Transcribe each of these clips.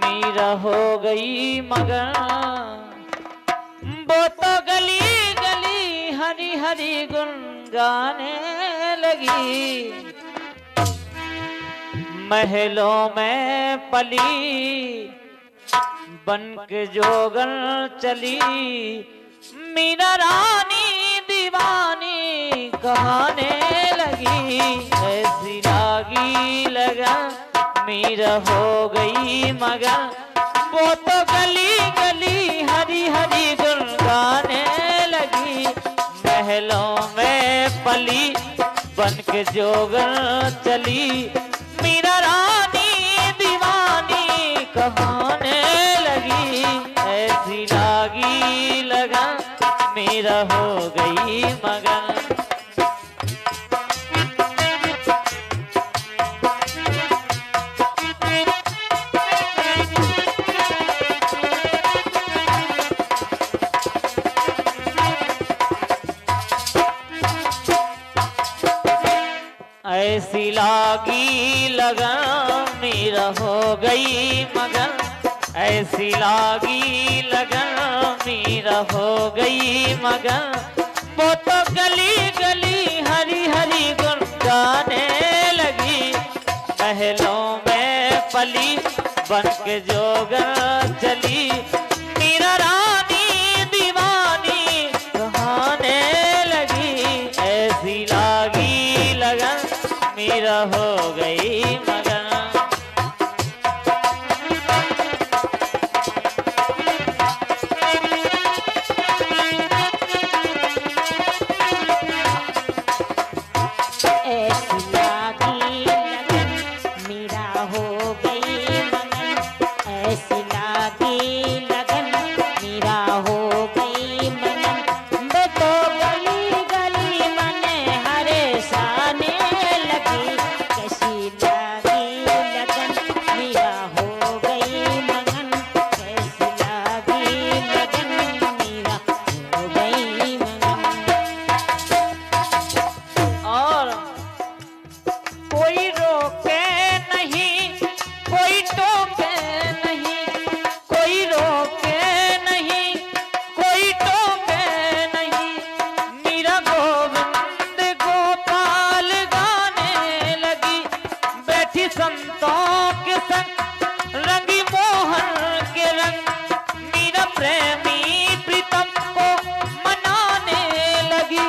मीरा हो गई मगन। वो तो गली गली हरी हरी गुन गाने लगी। महलों में पली बन के जोगन चली। मीरा रानी दीवानी कहाने लगी। ऐसी लागी लगन मीरा हो गई मगन। वो तो गली गली हरी हरी गुन गाने लगी। महलों में पली बन के जोगन चली। मीरा रानी दीवानी कहाने लगी। ऐसी लागी लगन मीरा हो गई मगन। ऐसी लागी लगन मीरा हो गई मगन। ऐसी लागी लगन मीरा हो गई मगन। वो तो गली गली हरी हरी गुन गाने लगी। महलों में पली बन के जोगन चली। मीरा रानी दीवानी कहाने लगी। ऐसी लागी लगन मीरा हो गई मगन। ऐसी लागी लगन मीरा हो गई मगन। ऐसी लागी लगन मीरा हो गई मगन। वो तो गली गली मने हरे साने लगी। कैसी लागी लगन मीरा हो गई मगन। कैसी लागी लगन मीरा हो गई मगन। और कोई रोके नहीं, कोई टोके नहीं। कोई रोके नहीं, कोई टोके नहीं। मीरा गोविंद गोपाल गाने लगी। बैठी संतों के संग रंगी मोहन के रंग। मीरा प्रेमी प्रीतम को मनाने लगी।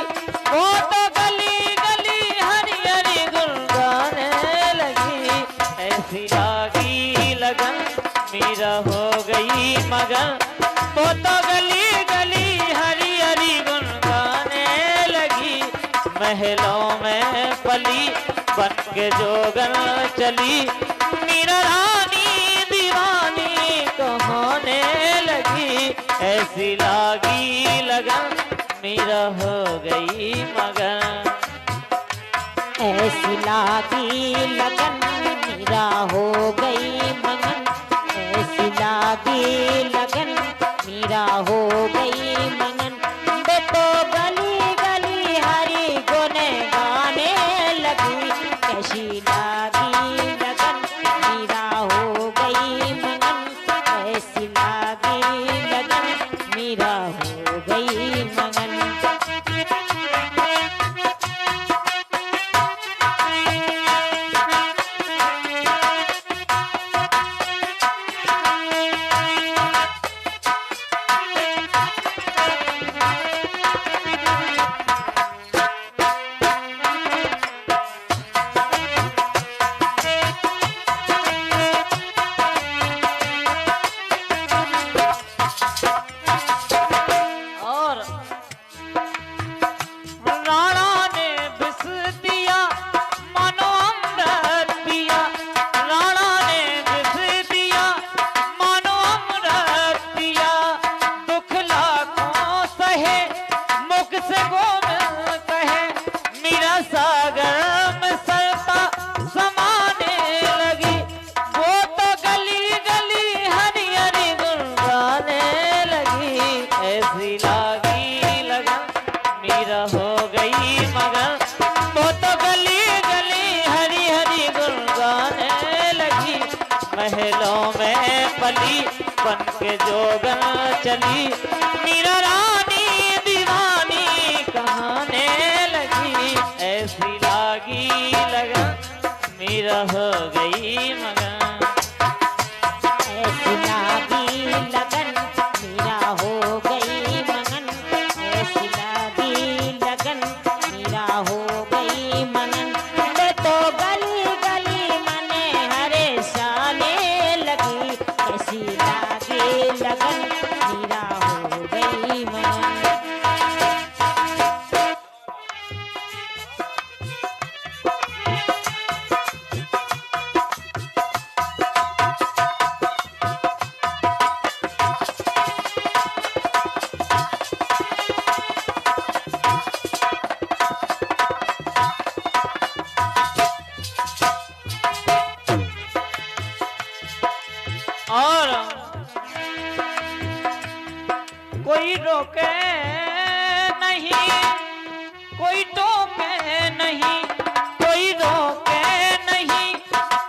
वो तो गली गली हरी हरी गुन गाने लगी। ऐसी लागी लगन मीरा हो गई मगन। वो तो गली गली हरी हरी गुन गाने लगी। महलों में पली बन के जोगन चली। मीरा रानी दीवानी कहाने लगी। ऐसी लागी लगन मीरा हो गई मगन। ऐसी लागी लगन मीरा हो गई मगन। ऐसी लागी लगन मीरा हो गई मगन। वे तो गली गली हरी गुन गाने लगी। कैसी लागी लगन मीरा हो गई मगन। ऐसी लागी लगन मीरा हो गई मगन। महलों में पली बन के जोगन चली, मीरा रानी दीवानी कहाने लगी, ऐसी लागी लगन मीरा हो गई मगन। ऐसी लागी लगन मीरा हो गई मगन, ऐसी लागी लगन मीरा हो गई मगन। मैं तो गली गली मने हरे शाने लगी, ऐसी लागी लगन मीरा हो गई मगन। और कोई रोके नहीं, कोई टोके नहीं, कोई रोके नहीं,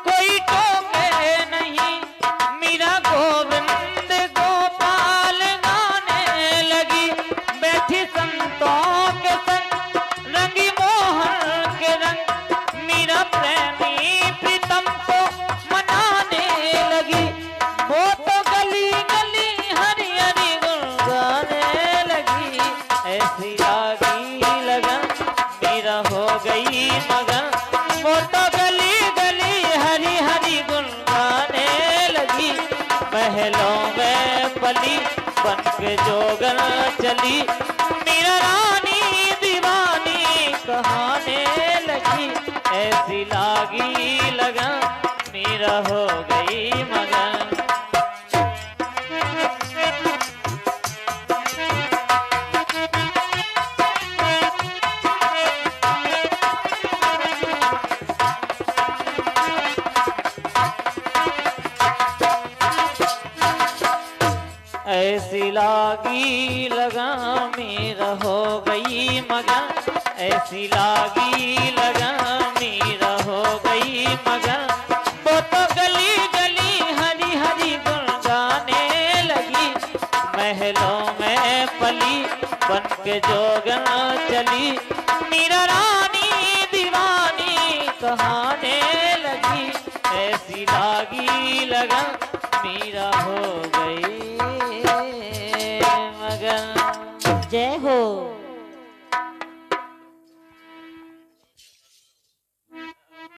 कोई टोके नहीं, मीरा गोविंद गोपाल गाने लगी, बैठी संतों के संग रंगी मोहन के रंग, मीरा प्रेमी प्रीतम को मनाने लगी, वो तो गली गली हरी हरी गुन गाने लगी, ऐसी लागी लगन मीरा हो गई मगन। वो तो गली गली हरी हरी गुन गाने लगी, महलों में पली बन के जोगन चली, मीरा रानी दीवानी कहाने लगी, ऐसी लागी लगन मीरा हो गई मगन। ऐसी लागी लगन मीरा हो गई मगन, ऐसी लागी लगन मीरा हो गई मगन। वो तो गली गली हरी हरी गुन गाने लगी, महलों में पली बन के जोगन चली, मीरा रानी दीवानी कहाने लगी, ऐसी लागी लगन मीरा हो गई मगन। जय हो।